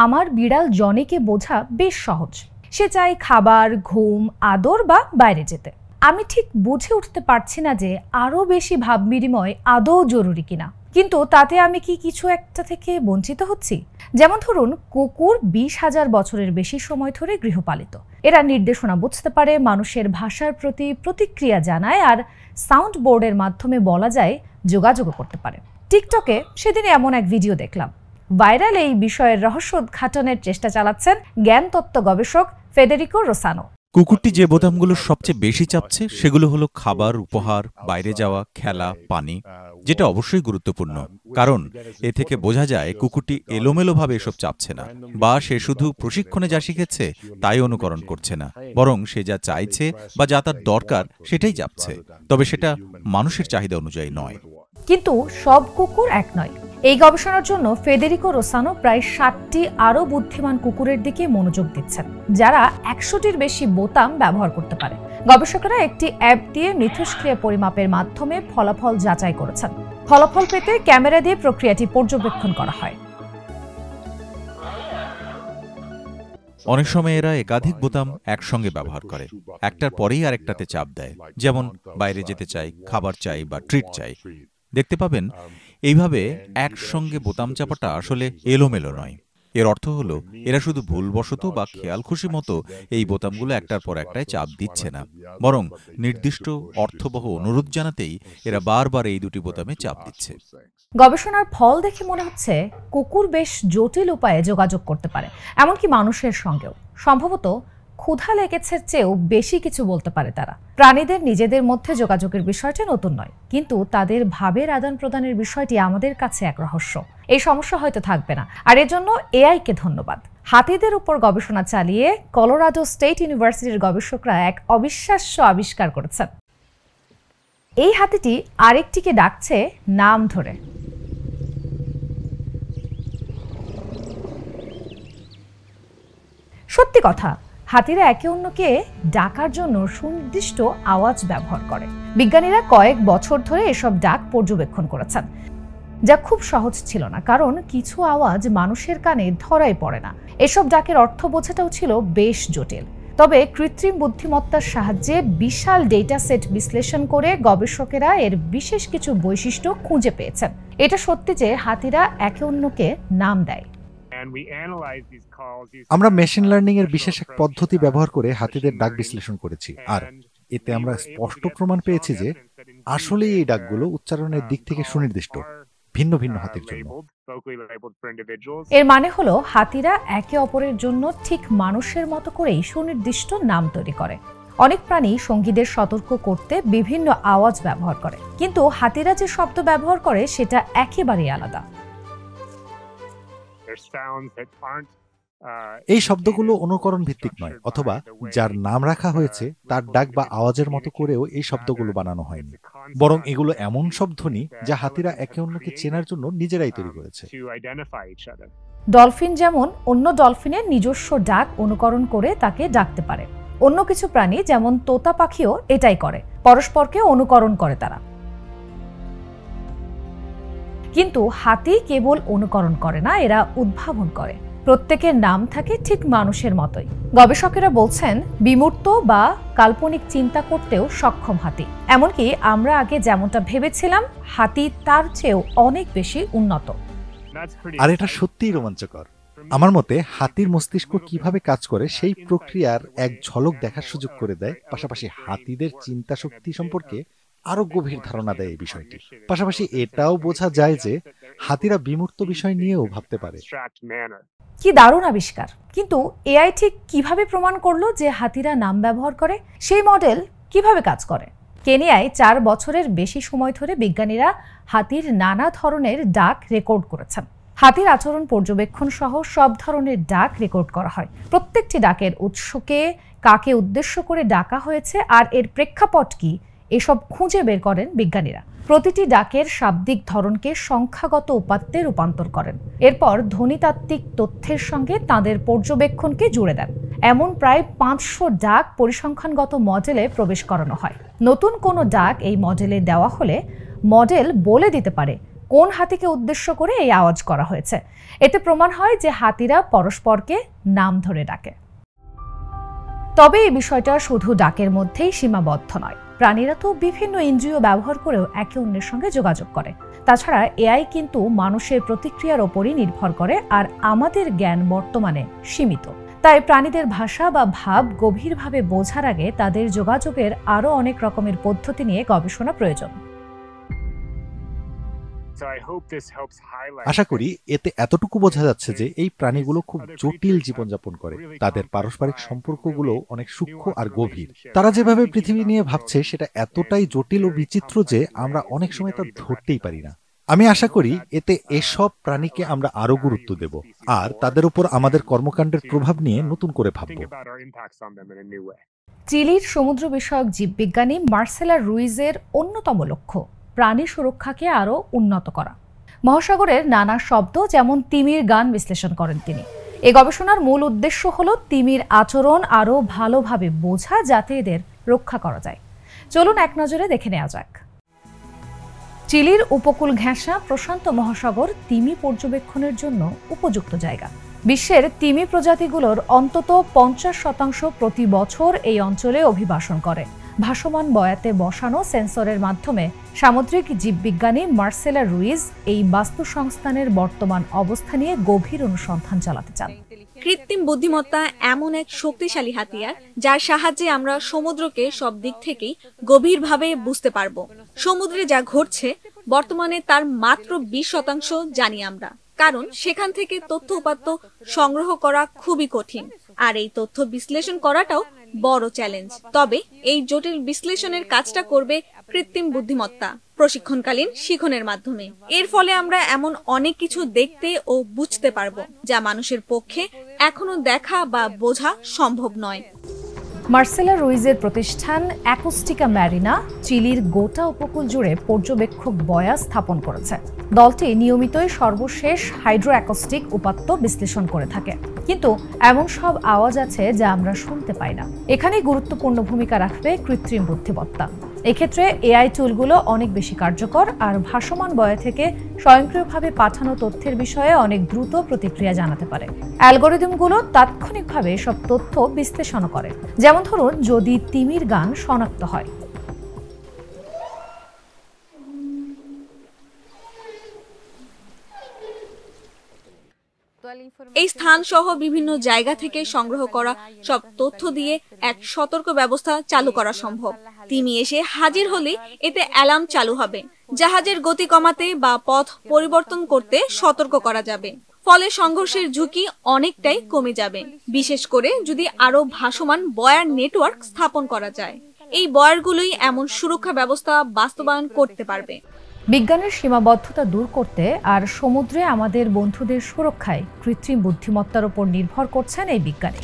আমার বিড়াল জনিকে বোঝা বেশ সহজ। সে চায় খাবার, ঘুম, আদর বা বাইরে যেতে। আমি ঠিক বুঝে উঠতে পারছি না যে আরো বেশি ভাব বিনিময় আদৌ জরুরি কিনা, কিন্তু তাতে আমি কি কিছু একটা থেকে বঞ্চিত হচ্ছি? যেমন ধরুন, কুকুর 20,000 বছরের বেশি সময় ধরে গৃহপালিত। এরা নির্দেশনা বুঝতে পারে, মানুষের ভাষার প্রতি প্রতিক্রিয়া জানায়, আর সাউন্ড বোর্ডের মাধ্যমে বলা যায় যোগাযোগ করতে পারে। টিকটকে সেদিন এমন এক ভিডিও দেখলাম। ভাইরাল এই বিষয়ের রহস্য উদ্ঘাটনের চেষ্টা চালাচ্ছেন জ্ঞানতত্ত্ব গবেষক ফেদেরিকো রোসানো। কুকুরটি যে বোতামগুলো সবচেয়ে বেশি চাপছে সেগুলো হলো খাবার, উপহার, বাইরে যাওয়া, খেলা, পানি, যেটা অবশ্যই গুরুত্বপূর্ণ, কারণ এ থেকে বোঝা যায় কুকুরটি এলোমেলোভাবে এসব চাপছে না, বা সে শুধু প্রশিক্ষণে যা শিখেছে তাই অনুকরণ করছে না, বরং সে যা চাইছে বা যা তার দরকার সেটাই চাপছে, তবে সেটা মানুষের চাহিদা অনুযায়ী নয়। কিন্তু সব কুকুর এক নয়। এই গবেষণার জন্য ফেদেরিকো রোসানো প্রায় 60টি আরও বুদ্ধিমান কুকুরের দিকে মনোযোগ দিচ্ছেন, যারা 100টির বেশি বোতাম ব্যবহার করতে পারে। গবেষকেরা একটি অ্যাপ দিয়ে মিথস্ক্রিয়া পরিমাপের মাধ্যমে ফলাফল যাচাই করেছেন। ফলাফল পেতে ক্যামেরা দিয়ে প্রক্রিয়াটি পর্যবেক্ষণ করা হয়। অনেক সময় এরা একাধিক বোতাম একসঙ্গে ব্যবহার করে, একটার পরেই আরেকটাতে চাপ দেয়, যেমন বাইরে যেতে চাই, খাবার চাই বা ট্রিট চাই। দেখতে পাবেন এইভাবে একসঙ্গে বোতাম চাপাটা আসলে এলোমেলো নয়। এর অর্থ হলো এরা শুধু ভুলবশত বা খেয়াল খুশি মতো এই বোতামগুলো একটার পর একটায় চাপ দিচ্ছে না, বরং নির্দিষ্ট অর্থবহ অনুরোধ জানাতেই এরা বারবার এই দুটি বোতামে চাপ দিচ্ছে। গবেষণার ফল দেখে মনে হচ্ছে কুকুর বেশ জটিল উপায়ে যোগাযোগ করতে পারে, এমনকি মানুষের সঙ্গেও। সম্ভবত ক্ষুধা লেগেছে চেয়েও বেশি কিছু বলতে পারে তারা। প্রাণীদের নিজেদের মধ্যে যোগাযোগের বিষয়টি নতুন নয়, কিন্তু তাদের ভাবের আদান প্রদানের বিষয়টি আমাদের কাছে এক রহস্য। এই সমস্যা হয়তো থাকবে না, আর এর জন্য এআইকে ধন্যবাদ। হাতিদের উপর গবেষণা চালিয়ে কলোরাডো স্টেট ইউনিভার্সিটির গবেষকরা এক অবিশ্বাস্য আবিষ্কার করেছেন। এই হাতিটি আরেকটিকে ডাকছে নাম ধরে। সত্যি কথা, হাতিরা একে অন্যকে ডাকার জন্য সুনির্দিষ্ট আওয়াজ ব্যবহার করে। বিজ্ঞানীরা কয়েক বছর ধরে এসব ডাক পর্যবেক্ষণ করেছেন, যা খুব সহজ ছিল না, কারণ কিছু আওয়াজ মানুষের কানে ধরাই পড়ে না। এসব ডাকের অর্থ বোঝাটাও ছিল বেশ জটিল। তবে কৃত্রিম বুদ্ধিমত্তার সাহায্যে বিশাল ডেটা সেট বিশ্লেষণ করে গবেষকেরা এর বিশেষ কিছু বৈশিষ্ট্য খুঁজে পেয়েছেন। এটা সত্যি যে হাতিরা একে অন্যকে নাম দেয়। আমরা মেশিন লার্নিং এর বিশেষ এক পদ্ধতি ব্যবহার করে হাতিদের ডাক বিশ্লেষণ করেছি, আর এতে আমরা স্পষ্ট প্রমাণ পেয়েছি যে আসলে এই ডাকগুলো উচ্চারণের দিক থেকে সুনির্দিষ্ট, ভিন্ন ভিন্ন হাতির জন্য। এর মানে হলো হাতিরা একে অপরের জন্য ঠিক মানুষের মতো করেই সুনির্দিষ্ট নাম তৈরি করে। অনেক প্রাণী সঙ্গীদের সতর্ক করতে বিভিন্ন আওয়াজ ব্যবহার করে, কিন্তু হাতিরা যে শব্দ ব্যবহার করে সেটা একেবারেই আলাদা। এই শব্দগুলো অনুকরণ ভিত্তিক নয়, অথবা যার নাম রাখা হয়েছে তার ডাক বা আওয়াজের মতো করেও এই শব্দগুলো বানানো হয়নি, বরং এগুলো এমন শব্দধ্বনি যা হাতিরা একে অন্যকে চেনার জন্য নিজেরাই তৈরি করেছে। ডলফিন যেমন অন্য ডলফিনের নিজস্ব ডাক অনুকরণ করে তাকে ডাকতে পারে, অন্য কিছু প্রাণী যেমন তোতা পাখিও এটাই করে, পরস্পরকে অনুকরণ করে তারা। কিন্তু হাতি কেবল অনুকরণ করে না, এরা উদ্ভাবন করে। প্রত্যেকের নাম থাকে ঠিক মানুষের মতোই। গবেষকেরা বলছেন বিমূর্ত বা কাল্পনিক চিন্তা করতেও সক্ষম হাতি। এমনকি আমরা আগে যেমনটা ভেবেছিলাম, হাতি তার চেয়েও অনেক বেশি উন্নত। আর এটা সত্যিই রোমাঞ্চকর। আমার মতে হাতির মস্তিষ্ক কিভাবে কাজ করে সেই প্রক্রিয়ার এক ঝলক দেখার সুযোগ করে দেয়, পাশাপাশি হাতিদের চিন্তা শক্তি সম্পর্কে আরো গভীর ধারণা দেয় এই বিষয়টি। পাশাপাশি এটাও বোঝা যায় যে হাতিরা বিমূর্ত বিষয় নিয়েও ভাবতে পারে। কি দারুণ আবিষ্কার! কিন্তু এআই ঠিক কিভাবে প্রমাণ করলো যে হাতিরা নাম ব্যবহার করে? সেই মডেল কিভাবে কাজ করে? কেনিয়ায় 4 বছরের বেশি সময় ধরে বিজ্ঞানীরা হাতির নানা ধরনের ডাক রেকর্ড করেছেন। হাতির আচরণ পর্যবেক্ষণ সহ সব ধরনের ডাক রেকর্ড করা হয়। প্রত্যেকটি ডাকের উৎসকে, কাকে উদ্দেশ্য করে ডাকা হয়েছে আর এর প্রেক্ষাপট কি, এসব খুঁজে বের করেন বিজ্ঞানীরা। প্রতিটি ডাকের শাব্দিক ধরনকে সংখ্যাগত উপাত্তে রূপান্তর করেন, এরপর ধ্বনিতাত্ত্বিক তথ্যের সঙ্গে তাদের পর্যবেক্ষণকে জুড়ে দেন। এমন প্রায় 500 ডাক পরিসংখ্যানগত মডেলে প্রবেশ করানো হয়। নতুন কোনো ডাক এই মডেলে দেওয়া হলে মডেল বলে দিতে পারে কোন হাতিকে উদ্দেশ্য করে এই আওয়াজ করা হয়েছে। এতে প্রমাণ হয় যে হাতিরা পরস্পরকে নাম ধরে ডাকে। তবে এই বিষয়টা শুধু ডাকের মধ্যেই সীমাবদ্ধ নয়। প্রাণীরা তো বিভিন্ন ইন্দ্রিয় ব্যবহার করেও একে অন্যের সঙ্গে যোগাযোগ করে। তাছাড়া এআই কিন্তু মানুষের প্রতিক্রিয়ার ওপরই নির্ভর করে, আর আমাদের জ্ঞান বর্তমানে সীমিত। তাই প্রাণীদের ভাষা বা ভাব গভীরভাবে বোঝার আগে তাদের যোগাযোগের আরও অনেক রকমের পদ্ধতি নিয়ে গবেষণা প্রয়োজন। আশা করি এতে এতটুকু বোঝা যাচ্ছে যে এই প্রাণীগুলো খুব জটিল জীবনযাপন করে। তাদের পারস্পরিক সম্পর্কগুলো অনেক সূক্ষ্ম আর গভীর। তারা যেভাবে পৃথিবী নিয়ে ভাবছে সেটা এতটাই জটিল ও বিচিত্র যে আমরা অনেক সময় তা ধরতেই পারি না। আমি আশা করি এতে এসব প্রাণীকে আমরা আরো গুরুত্ব দেব আর তাদের উপর আমাদের কর্মকাণ্ডের প্রভাব নিয়ে নতুন করে ভাবব। চিলির সমুদ্র বিষয়ক জীববিজ্ঞানী মার্সেলা রুইজের অন্যতম লক্ষ্য প্রাণী সুরক্ষাকে আরও উন্নত করা। মহাসাগরের নানা শব্দ যেমন তিমির গান বিশ্লেষণ করেন তিনি। এই গবেষণার মূল উদ্দেশ্য হল তিমির আচরণ আরও ভালোভাবে বোঝা, যাতে এদের রক্ষা করা যায়। চলুন এক নজরে দেখে নেওয়া যাক। চিলির উপকূল ঘেঁষা প্রশান্ত মহাসাগর তিমি পর্যবেক্ষণের জন্য উপযুক্ত জায়গা। বিশ্বের তিমি প্রজাতিগুলোর অন্তত 50% প্রতি বছর এই অঞ্চলে অভিবাসন করে। ভাসমান বয়াতে বসানো সেন্সরের মাধ্যমে সামুদ্রিক জীববিজ্ঞানী মার্সেলা রুইজ এই বাস্তু সংস্থানের বর্তমান অবস্থা নিয়ে গভীর অনুসন্ধান চালাতে চান। কৃত্রিম বুদ্ধিমত্তা এমন এক শক্তিশালী হাতিয়ার যার সাহায্যে আমরা সমুদ্রকে সব দিক থেকেই গভীরভাবে বুঝতে পারব। সমুদ্রে যা ঘটছে বর্তমানে তার মাত্র 20% জানি আমরা, কারণ সেখান থেকে তথ্য উপাত্ত সংগ্রহ করা খুবই কঠিন, আর এই তথ্য বিশ্লেষণ করাটাও বড় চ্যালেঞ্জ। তবে এই জটিল বিশ্লেষণের কাজটা করবে কৃত্রিম বুদ্ধিমত্তা প্রশিক্ষণকালীন শিখনের মাধ্যমে। এর ফলে আমরা এমন অনেক কিছু দেখতে ও বুঝতে পারবো যা মানুষের পক্ষে এখনো দেখা বা বোঝা সম্ভব নয়। মার্সেলা রুইজের প্রতিষ্ঠান অ্যাকোস্টিকা ম্যারিনা চিলির গোটা উপকূল জুড়ে পর্যবেক্ষক বয়া স্থাপন করেছে। দলটি নিয়মিতই সর্বশেষ হাইড্রো অ্যাকোস্টিক উপাত্ত বিশ্লেষণ করে থাকে, কিন্তু এমন সব আওয়াজ আছে যা আমরা শুনতে পাই না। এখানেই গুরুত্বপূর্ণ ভূমিকা রাখবে কৃত্রিম বুদ্ধিমত্তা। এক্ষেত্রে এআই টুলগুলো অনেক বেশি কার্যকর, আর ভাসমান বয়া থেকে স্বয়ংক্রিয়ভাবে পাঠানো তথ্যের বিষয়ে অনেক দ্রুত প্রতিক্রিয়া জানাতে পারে। অ্যালগরিদমগুলো তাৎক্ষণিকভাবে সব তথ্য বিশ্লেষণ করে। যেমন ধরুন, যদি তিমির গান শনাক্ত হয়। এই স্থান সহ বিভিন্ন জায়গা থেকে সংগ্রহ করা সব তথ্য দিয়ে এক সতর্ক ব্যবস্থা চালু করা সম্ভব। তিমি এসে হাজির হলে এতে অ্যালার্ম চালু হবে। জাহাজের গতি কমাতে বা পথ পরিবর্তন করতে সতর্ক করা যাবে। ফলে সংঘর্ষের ঝুঁকি অনেকটাই কমে যাবে, বিশেষ করে যদি আরো ভাসমান বয়ার নেটওয়ার্ক স্থাপন করা যায়। এই বয়ারগুলোই এমন সুরক্ষা ব্যবস্থা বাস্তবায়ন করতে পারবে। বিজ্ঞানের সীমাবদ্ধতা দূর করতে আর সমুদ্রে আমাদের বন্ধুদের সুরক্ষায় কৃত্রিম বুদ্ধিমত্তার উপর নির্ভর করছেন এই বিজ্ঞানী।